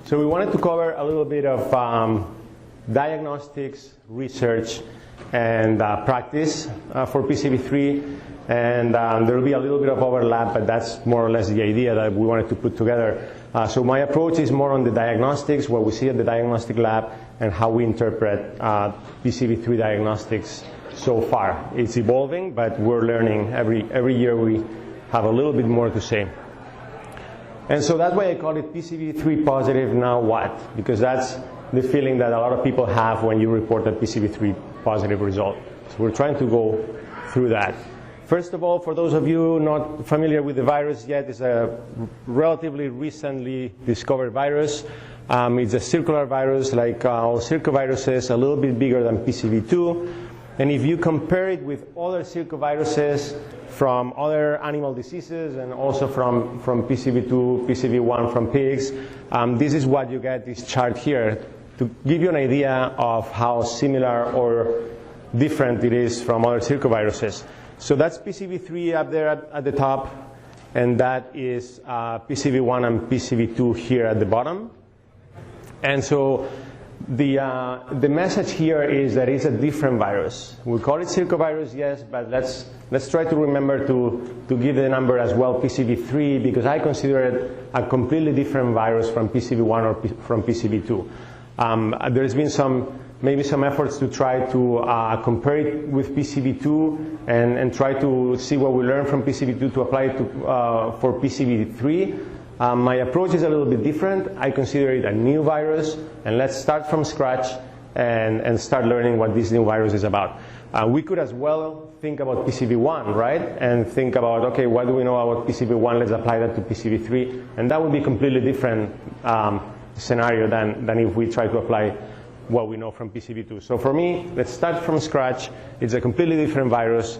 So we wanted to cover a little bit of diagnostics, research, and practice for PCV3. And there will be a little bit of overlap, but that's more or less the idea that we wanted to put together. So my approach is more on the diagnostics, what we see at the diagnostic lab, and how we interpret PCV3 diagnostics so far. It's evolving, but we're learning. Every year we have a little bit more to say. And so that's why I call it PCV3 positive, now what? Because that's the feeling that a lot of people have when you report a PCV3 positive result. So we're trying to go through that. First of all, for those of you not familiar with the virus yet, it's a relatively recently discovered virus. It's a circular virus like all circoviruses, a little bit bigger than PCV2. And if you compare it with other circoviruses from other animal diseases and also from PCV2, PCV1 from pigs, this is what you get, this chart here, to give you an idea of how similar or different it is from other circoviruses. So that's PCV3 up there at the top, and that is PCV1 and PCV2 here at the bottom. And so the message here is that it's a different virus. We call it circovirus, yes, but let's try to remember to give the number as well, PCV3, because I consider it a completely different virus from PCV1 or from PCV2. There's been maybe some efforts to try to compare it with PCV2 and try to see what we learned from PCV2 to apply it for PCV3. My approach is a little bit different. I consider it a new virus, and let's start from scratch and start learning what this new virus is about. We could as well think about PCV1, right? And think about, okay, what do we know about PCV1? Let's apply that to PCV3. And that would be a completely different scenario than if we try to apply what we know from PCV2. So for me, let's start from scratch. It's a completely different virus.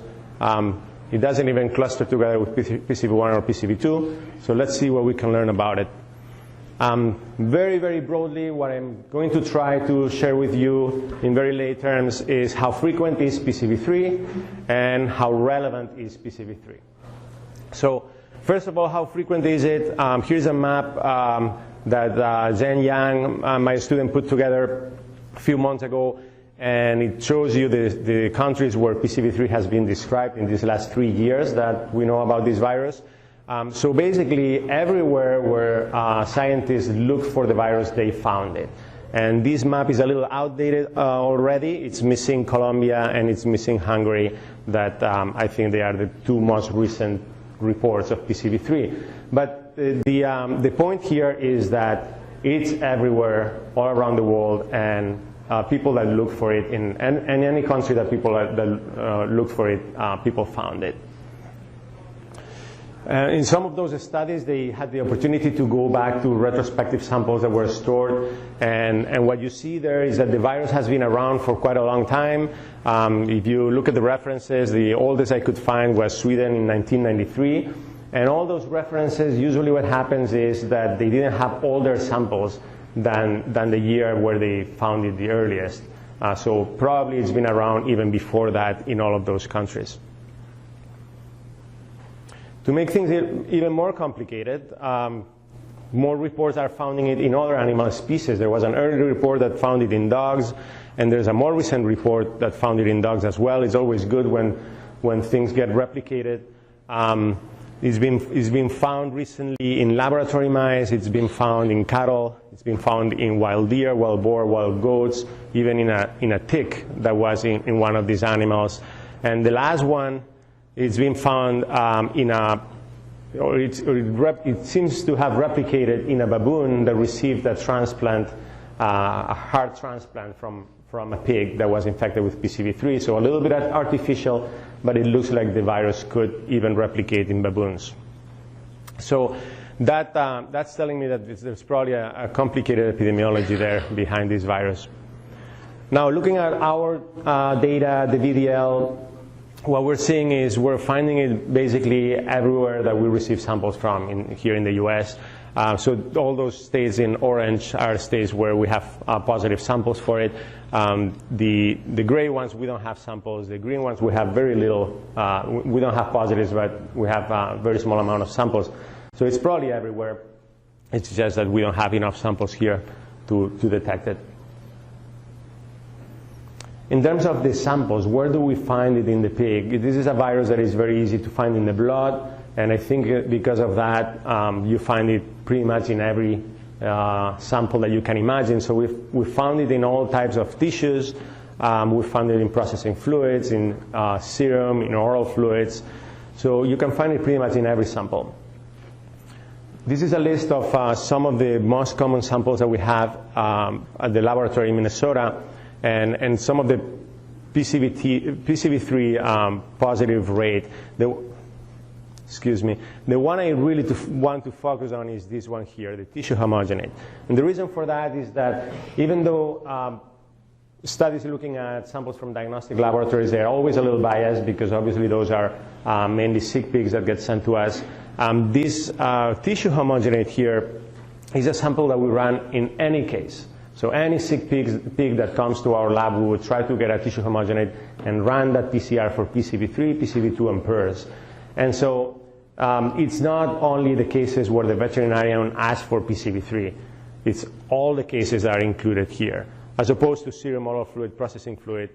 It doesn't even cluster together with PCV1 or PCV2. So let's see what we can learn about it. Very, very broadly, what I'm going to try to share with you in very lay terms is how frequent is PCV3 and how relevant is PCV3. So first of all, how frequent is it? Here's a map that Zhen Yang, my student, put together a few months ago, and it shows you the countries where PCV3 has been described in these last 3 years that we know about this virus. So basically, everywhere where scientists look for the virus, they found it. And this map is a little outdated already. It's missing Colombia and it's missing Hungary, that I think they are the two most recent reports of PCV3. But the point here is that it's everywhere, all around the world, and people that look for it in any country that people that look for it, people found it. In some of those studies, they had the opportunity to go back to retrospective samples that were stored, and what you see there is that the virus has been around for quite a long time. If you look at the references, the oldest I could find was Sweden in 1993, and all those references, usually what happens is that they didn't have older samples than the year where they found it the earliest. So probably it's been around even before that in all of those countries. To make things even more complicated, more reports are finding it in other animal species. There was an early report that found it in dogs, and there's a more recent report that found it in dogs as well. It's always good when things get replicated. It's been found recently in laboratory mice. It's been found in cattle. It's been found in wild deer, wild boar, wild goats, even in a tick that was in one of these animals. And the last one, it's been found it seems to have replicated in a baboon that received a transplant, a heart transplant from a pig that was infected with PCV3. So a little bit artificial, but it looks like the virus could even replicate in baboons. So that's telling me that there's probably a complicated epidemiology there behind this virus. Now, looking at our data, the VDL, what we're seeing is we're finding it basically everywhere that we receive samples from here in the US. So all those states in orange are states where we have positive samples for it. The gray ones, we don't have samples. The green ones, we have very little. We don't have positives, but we have a very small amount of samples. So it's probably everywhere. It's just that we don't have enough samples here to detect it. In terms of the samples, where do we find it in the pig? This is a virus that is very easy to find in the blood, and I think because of that, you find it pretty much in every sample that you can imagine. So we found it in all types of tissues. We found it in processing fluids, in serum, in oral fluids. So you can find it pretty much in every sample. This is a list of some of the most common samples that we have at the laboratory in Minnesota, and some of the PCV3 positive rate. Excuse me. The one I really want to focus on is this one here, the tissue homogenate. And the reason for that is that even though studies looking at samples from diagnostic laboratories, they're always a little biased because obviously those are mainly sick pigs that get sent to us. This tissue homogenate here is a sample that we run in any case. So any sick pig that comes to our lab, we would try to get a tissue homogenate and run that PCR for PCV3, PCV2, and PERS. And so it's not only the cases where the veterinarian asks for PCV3. It's all the cases that are included here. As opposed to serum, oral fluid, processing fluid,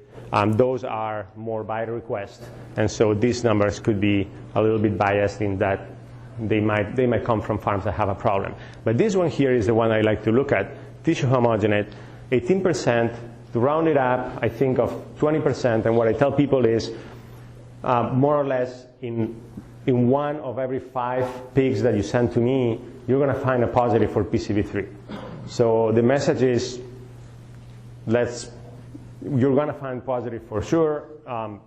those are more by request. And so these numbers could be a little bit biased in that they might come from farms that have a problem. But this one here is the one I like to look at. Tissue homogenate, 18%, to round it up, I think of 20%, and what I tell people is more or less in 1 of every 5 pigs that you send to me, you're going to find a positive for PCV3. So the message is, you're going to find positive for sure,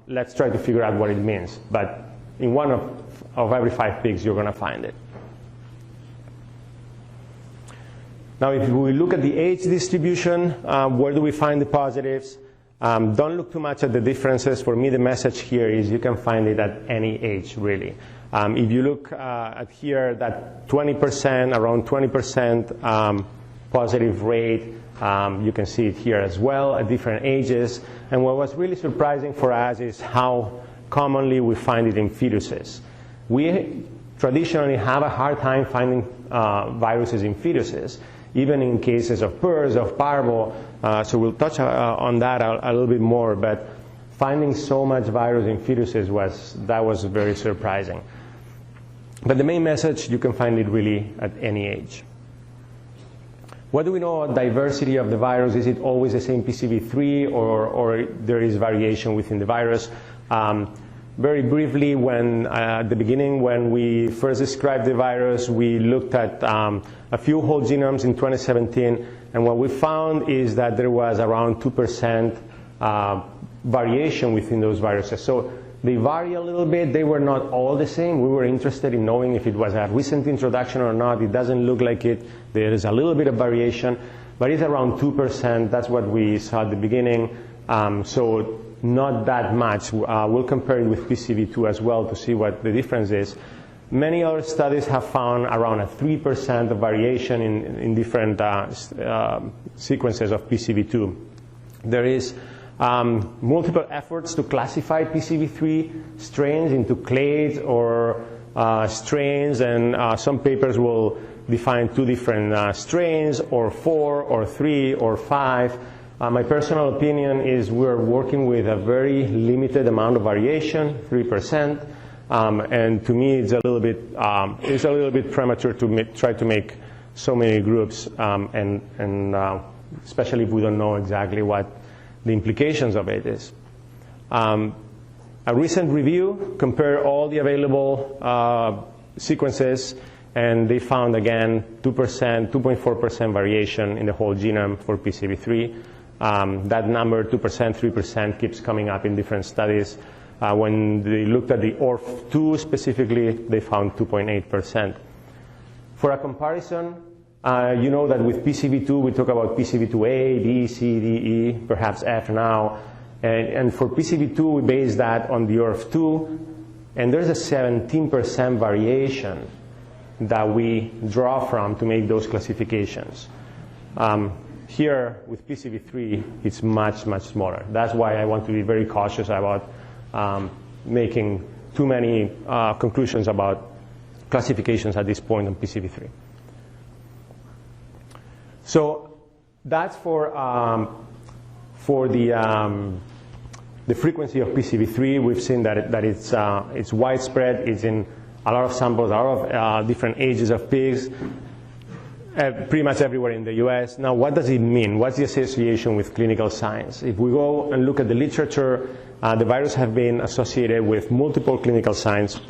let's try to figure out what it means. But in 1 of every 5 pigs, you're going to find it. Now, if we look at the age distribution, where do we find the positives? Don't look too much at the differences. For me, the message here is you can find it at any age, really. If you look at here, that 20%, around 20% positive rate, you can see it here as well at different ages. And what was really surprising for us is how commonly we find it in fetuses. We traditionally have a hard time finding viruses in fetuses, even in cases of PERS, of parvo, so we'll touch on that a little bit more, but finding so much virus in fetuses was very surprising. But the main message, you can find it really at any age. What do we know about diversity of the virus? Is it always the same PCV3, or there is variation within the virus? Very briefly, at the beginning, when we first described the virus, we looked at a few whole genomes in 2017, and what we found is that there was around 2% variation within those viruses. So they vary a little bit. They were not all the same. We were interested in knowing if it was a recent introduction or not. It doesn't look like it. There is a little bit of variation, but it's around 2%. That's what we saw at the beginning. So not that much. We'll compare it with PCV2 as well to see what the difference is. Many other studies have found around a 3% of variation in different sequences of PCV2. There is multiple efforts to classify PCV3 strains into clades or strains, and some papers will define 2 different strains, or 4, or 3, or 5. My personal opinion is we're working with a very limited amount of variation, 3%, and to me it's a little bit premature to try to make so many groups, and especially if we don't know exactly what the implications of it is. A recent review compared all the available sequences, and they found again 2%, 2.4% variation in the whole genome for PCV3. That number, 2%, 3%, keeps coming up in different studies. When they looked at the ORF2 specifically, they found 2.8%. For a comparison, you know that with PCV2, we talk about PCV2A, B, C, D, E, perhaps F now. And for PCV2, we base that on the ORF2, and there's a 17% variation that we draw from to make those classifications. Here, with PCV3, it's much, much smaller. That's why I want to be very cautious about making too many conclusions about classifications at this point on PCV3. So that's for the frequency of PCV3. We've seen that it's widespread. It's in a lot of samples, a lot of different ages of pigs, pretty much everywhere in the US. Now, what does it mean? What's the association with clinical signs? If we go and look at the literature, the virus have been associated with multiple clinical signs.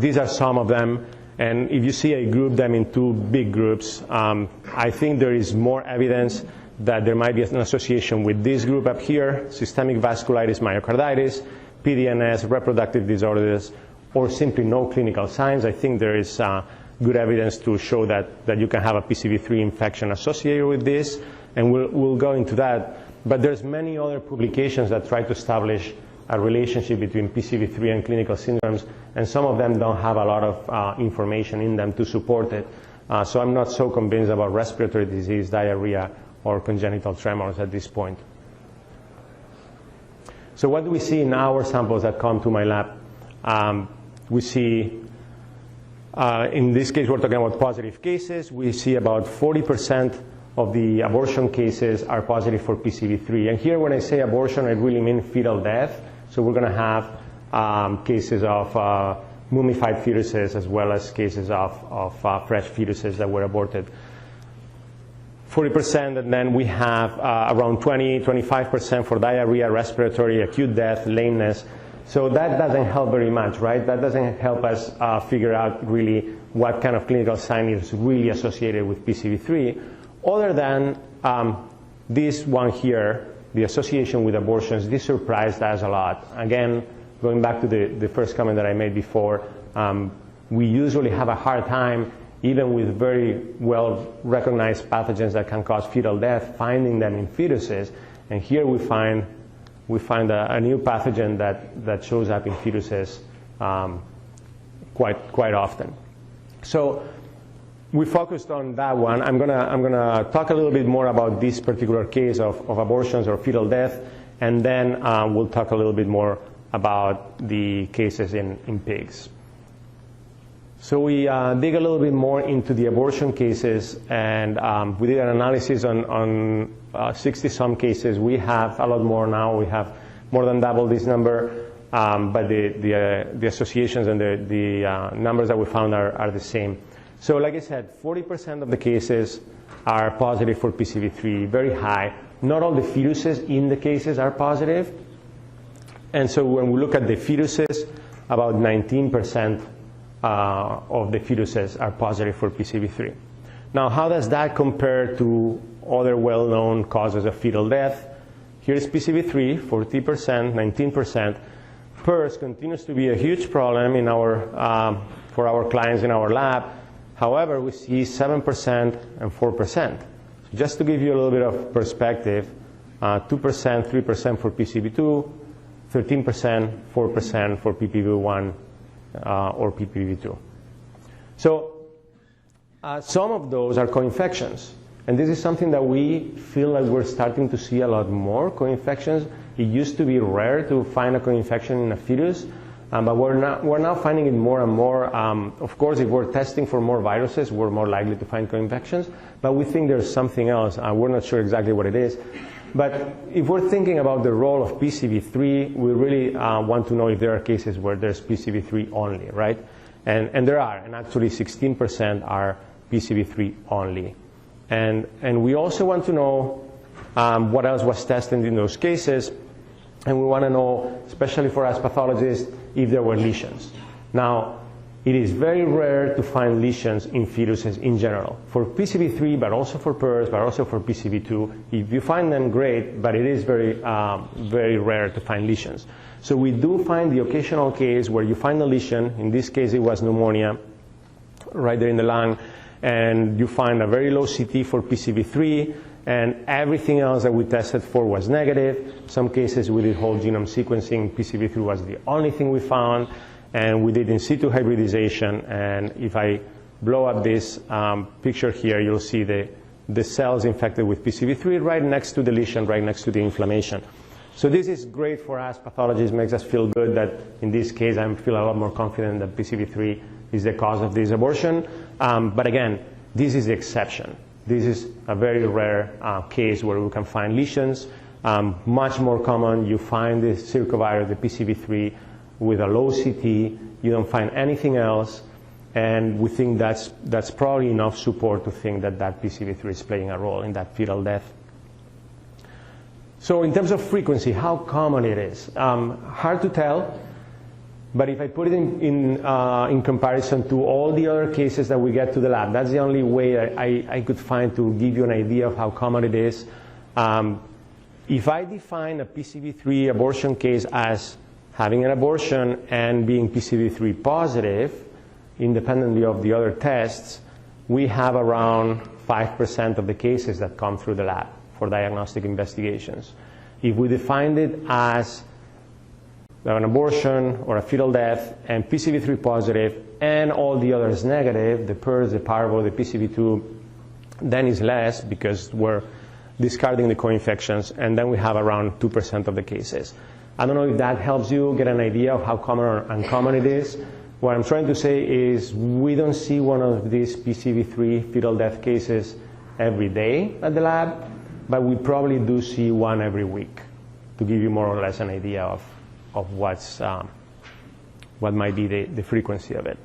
These are some of them. And if you see, I group them in two big groups. I think there is more evidence that there might be an association with this group up here, systemic vasculitis, myocarditis, PDNS, reproductive disorders, or simply no clinical signs. I think there is good evidence to show that you can have a PCV3 infection associated with this, and we'll go into that. But there's many other publications that try to establish a relationship between PCV3 and clinical syndromes, and some of them don't have a lot of information in them to support it. So I'm not so convinced about respiratory disease, diarrhea, or congenital tremors at this point. So what do we see in our samples that come to my lab? We see, in this case, we're talking about positive cases. We see about 40% of the abortion cases are positive for PCV3. And here, when I say abortion, I really mean fetal death. So we're going to have cases of mummified fetuses as well as cases of fresh fetuses that were aborted. 40%, and then we have around 25% for diarrhea, respiratory, acute death, lameness. So that doesn't help very much, right? That doesn't help us figure out really what kind of clinical sign is really associated with PCV3, other than this one here, the association with abortions. This surprised us a lot. Again, going back to the first comment that I made before, we usually have a hard time, even with very well-recognized pathogens that can cause fetal death, finding them in fetuses. And here we find a new pathogen that shows up in fetuses quite often. So we focused on that one. I'm gonna talk a little bit more about this particular case of abortions or fetal death, and then we'll talk a little bit more about the cases in pigs. So we dig a little bit more into the abortion cases, and we did an analysis on 60-some cases. We have a lot more now. We have more than double this number, but the associations and the numbers that we found are the same. So like I said, 40% of the cases are positive for PCV3, very high. Not all the fetuses in the cases are positive. And so when we look at the fetuses, about 19% of the fetuses are positive for PCV3. Now, how does that compare to other well-known causes of fetal death? Here's PCV3, 40%, 19%. PRRS continues to be a huge problem in for our clients in our lab. However, we see 7% and 4%. So just to give you a little bit of perspective, 2%, 3% for PCV2, 13%, 4% for PPV1 or PPV2. So some of those are co-infections. And this is something that we feel like we're starting to see a lot more, co-infections. It used to be rare to find a co-infection in a fetus, but we're now finding it more and more. Of course, if we're testing for more viruses, we're more likely to find co-infections, but we think there's something else. We're not sure exactly what it is. But if we're thinking about the role of PCV3, we really want to know if there are cases where there's PCV3 only, right? And there are, and actually 16% are PCV3 only. And we also want to know what else was tested in those cases, and we want to know, especially for us pathologists, if there were lesions. Now, it is very rare to find lesions in fetuses in general, for PCV3, but also for PRRS, but also for PCV2. If you find them, great, but it is very rare to find lesions. So we do find the occasional case where you find a lesion. In this case, it was pneumonia right there in the lung, and you find a very low CT for PCV3, and everything else that we tested for was negative. Some cases we did whole genome sequencing. PCV3 was the only thing we found. And we did in situ hybridization, and if I blow up this picture here, you'll see the cells infected with PCV3 right next to the lesion, right next to the inflammation. So this is great for us pathologists, makes us feel good that in this case I feel a lot more confident that PCV3 is the cause of this abortion. But again, this is the exception. This is a very rare case where we can find lesions. Much more common, you find the circovirus, the PCV3, with a low CT. You don't find anything else. And we think that's probably enough support to think that that PCV3 is playing a role in that fetal death. So in terms of frequency, how common it is? Hard to tell, but if I put it in comparison to all the other cases that we get to the lab, that's the only way I could find to give you an idea of how common it is. If I define a PCV3 abortion case as having an abortion and being PCV3 positive, independently of the other tests, we have around 5% of the cases that come through the lab for diagnostic investigations. If we defined it as an abortion or a fetal death and PCV3 positive and all the others negative, the PERS, the parvo, the PCV2, then it's less because we're discarding the co-infections, and then we have around 2% of the cases. I don't know if that helps you get an idea of how common or uncommon it is. What I'm trying to say is we don't see one of these PCV3 fetal death cases every day at the lab, but we probably do see one every week to give you more or less an idea of what might be the frequency of it.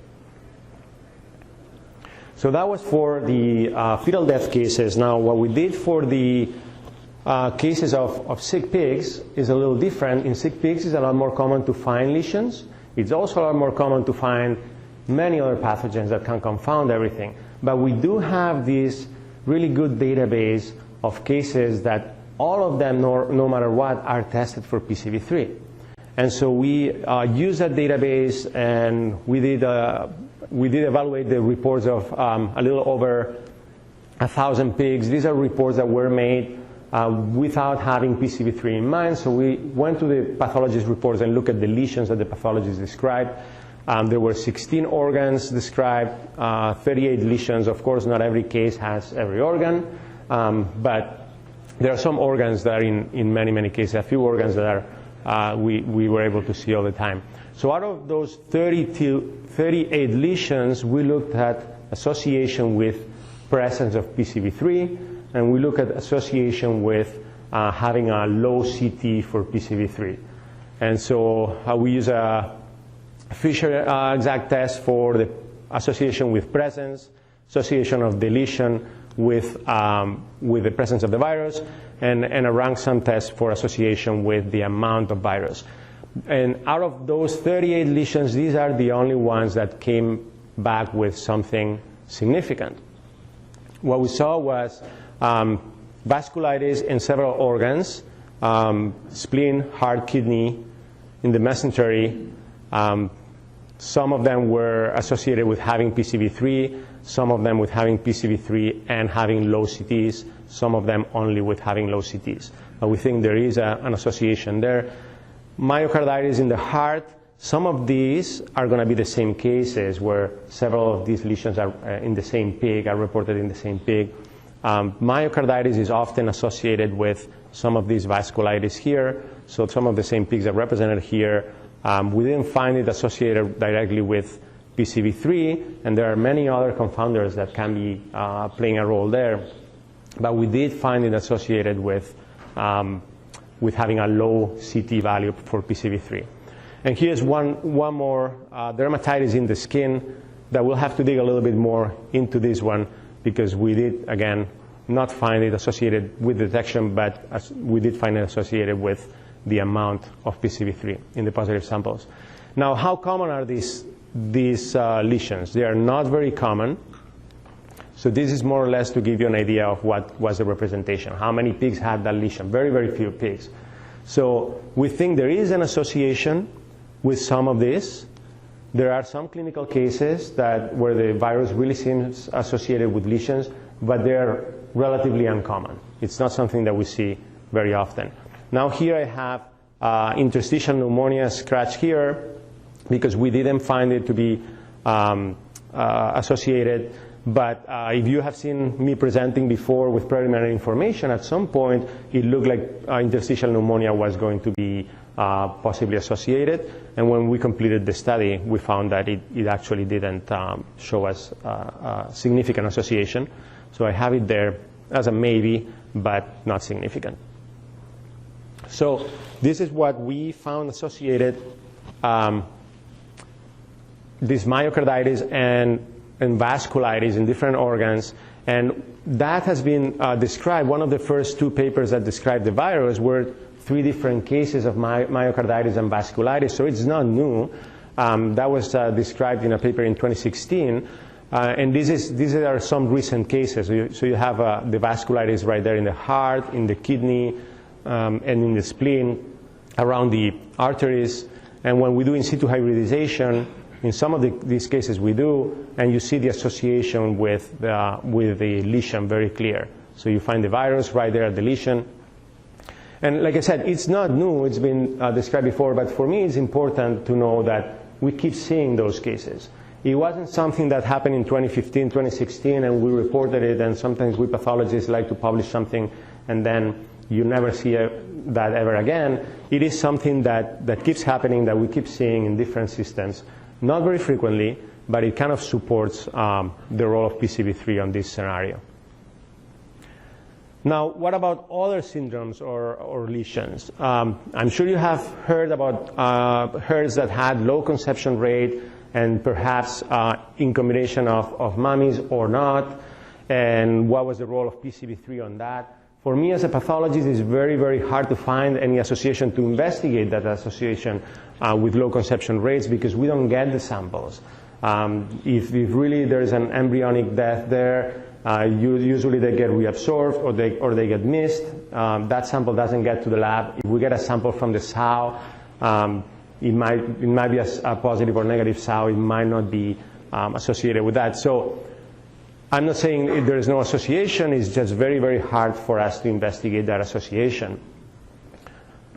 So that was for the fetal death cases. Now what we did for the cases of sick pigs is a little different. In sick pigs it's a lot more common to find lesions. It's also a lot more common to find many other pathogens that can confound everything. But we do have this really good database of cases that all of them, no matter what, are tested for PCV3. And so we used that database, and we did evaluate the reports of a little over 1,000 pigs. These are reports that were made without having PCV3 in mind. So we went to the pathologist reports and looked at the lesions that the pathologist described. There were 16 organs described, 38 lesions. Of course, not every case has every organ, but there are some organs that are in many cases, a few organs that are we were able to see all the time. So out of those 38 lesions, we looked at association with presence of PCV3, and we look at association with having a low CT for PCV3. And so we use a Fisher exact test for the association with presence, association of deletion with the presence of the virus, and a rank sum test for association with the amount of virus. And out of those 38 lesions, these are the only ones that came back with something significant. What we saw was vasculitis in several organs, spleen, heart, kidney, in the mesentery. Some of them were associated with having PCV3, some of them with having PCV3 and having low CTs, some of them only with having low CTs. We think there is an association there. Myocarditis in the heart, some of these are going to be the same cases where several of these lesions are in the same pig, are reported in the same pig. Myocarditis is often associated with some of these vasculitis here, so some of the same pigs are represented here. We didn't find it associated directly with PCV3, and there are many other confounders that can be playing a role there, but we did find it associated with having a low CT value for PCV3. And here's one more dermatitis in the skin that we'll have to dig a little bit more into this one, because we did, again, not find it associated with detection, but we did find it associated with the amount of PCV3 in the positive samples. Now, how common are these lesions? They are not very common. So this is more or less to give you an idea of what was the representation. How many pigs had that lesion? Very, very few pigs. So we think there is an association with some of this. There are some clinical cases where the virus really seems associated with lesions, but they're relatively uncommon. It's not something that we see very often. Now here I have interstitial pneumonia scratch here, because we didn't find it to be associated. But if you have seen me presenting before with preliminary information, at some point it looked like interstitial pneumonia was going to be possibly associated. And when we completed the study, we found that it actually didn't show us significant association. So I have it there as a maybe, but not significant. So this is what we found associated, this myocarditis and vasculitis in different organs. And that has been described. One of the first two papers that described the virus were 3 different cases of myocarditis and vasculitis, so it's not new. That was described in a paper in 2016. And these are some recent cases. So you have the vasculitis right there in the heart, in the kidney, and in the spleen, around the arteries. And when we do in situ hybridization, in some of these cases we do, and you see the association with the lesion very clear. So you find the virus right there at the lesion. And like I said, it's not new. It's been described before. But for me, it's important to know that we keep seeing those cases. It wasn't something that happened in 2015, 2016, and we reported it, and sometimes we pathologists like to publish something, and then you never see that ever again. It is something that keeps happening, that we keep seeing in different systems. Not very frequently, but it kind of supports the role of PCV3 on this scenario. Now, what about other syndromes or lesions? I'm sure you have heard about herds that had low conception rate and perhaps in combination of mummies or not, and what was the role of PCV3 on that. For me as a pathologist, it's very, very hard to find any association to investigate that association with low conception rates because we don't get the samples. If really there is an embryonic death there, usually they get reabsorbed or they get missed. That sample doesn't get to the lab. If we get a sample from the sow, it might be a positive or negative sow. It might not be associated with that. So I'm not saying there is no association. It's just very, very hard for us to investigate that association.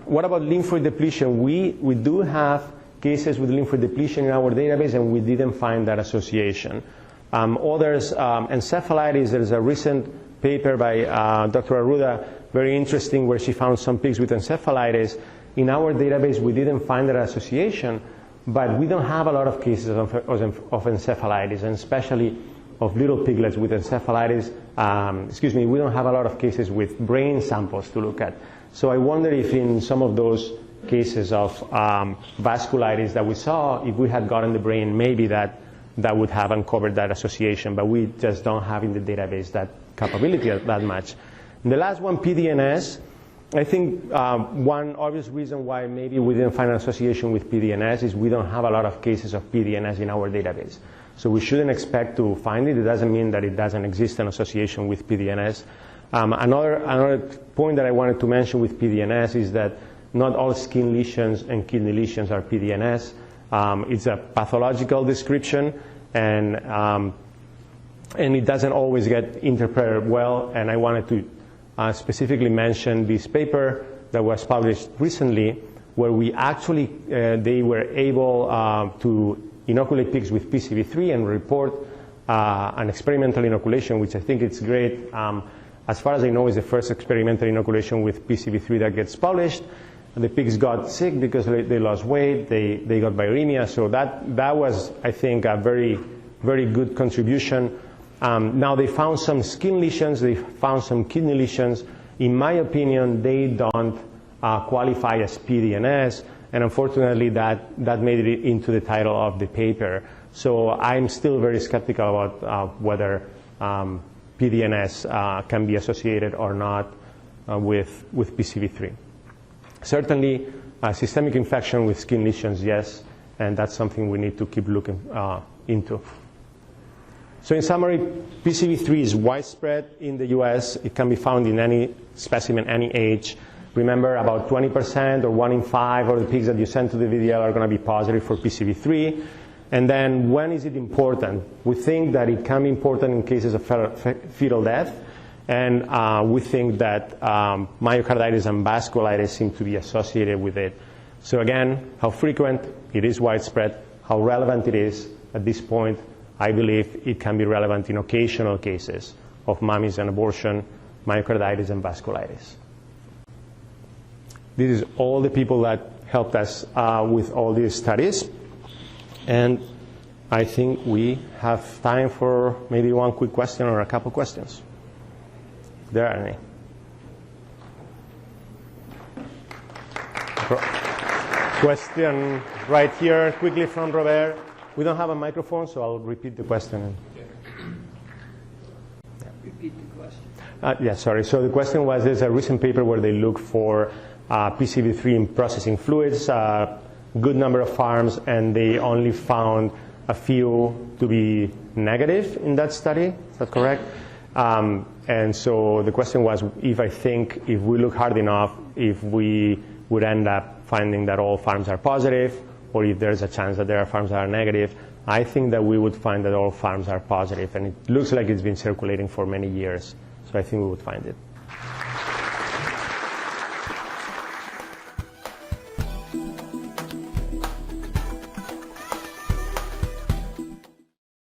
What about lymphoid depletion? We do have cases with lymphoid depletion in our database, and we didn't find that association. Others, encephalitis, there's a recent paper by Dr. Arruda, very interesting, where she found some pigs with encephalitis. In our database, we didn't find that association, but we don't have a lot of cases of encephalitis, and especially of little piglets with encephalitis. We don't have a lot of cases with brain samples to look at. So I wonder if in some of those cases of vasculitis that we saw, if we had gotten the brain, maybe that would have uncovered that association, but we just don't have in the database that capability that much. And the last one, PDNS, I think one obvious reason why maybe we didn't find an association with PDNS is we don't have a lot of cases of PDNS in our database. So we shouldn't expect to find it. It doesn't mean that it doesn't exist an association with PDNS. Another point that I wanted to mention with PDNS is that not all skin lesions and kidney lesions are PDNS. It's a pathological description, and it doesn't always get interpreted well. And I wanted to specifically mention this paper that was published recently, where we actually they were able to inoculate pigs with PCV3 and report an experimental inoculation, which I think it's great. As far as I know, is the first experimental inoculation with PCV3 that gets published. The pigs got sick because they lost weight, they got viremia, so that was, I think, a very, very good contribution. Now they found some skin lesions, they found some kidney lesions. In my opinion, they don't qualify as PDNS, and unfortunately that made it into the title of the paper. So I'm still very skeptical about whether PDNS can be associated or not with PCV3. Certainly, systemic infection with skin lesions, yes, and that's something we need to keep looking into. So in summary, PCV3 is widespread in the US. It can be found in any specimen, any age. Remember, about 20% or 1 in 5 of the pigs that you send to the VDL are going to be positive for PCV3. And then when is it important? We think that it can be important in cases of fetal death. And we think that myocarditis and vasculitis seem to be associated with it. So again, how frequent? It is widespread. How relevant it is at this point? I believe it can be relevant in occasional cases of mummies and abortion, myocarditis and vasculitis. This is all the people that helped us with all these studies. And I think we have time for maybe one quick question or a couple questions. If there are any. Question right here, quickly from Robert. We don't have a microphone, so I'll repeat the question. Repeat the question. Yeah, sorry. So the question was, there's a recent paper where they look for PCV3 in processing fluids, good number of farms, and they only found a few to be negative in that study. Is that correct? And so the question was, if we look hard enough, if we would end up finding that all farms are positive, or if there's a chance that there are farms that are negative. I think that we would find that all farms are positive, and it looks like it's been circulating for many years. So I think we would find it.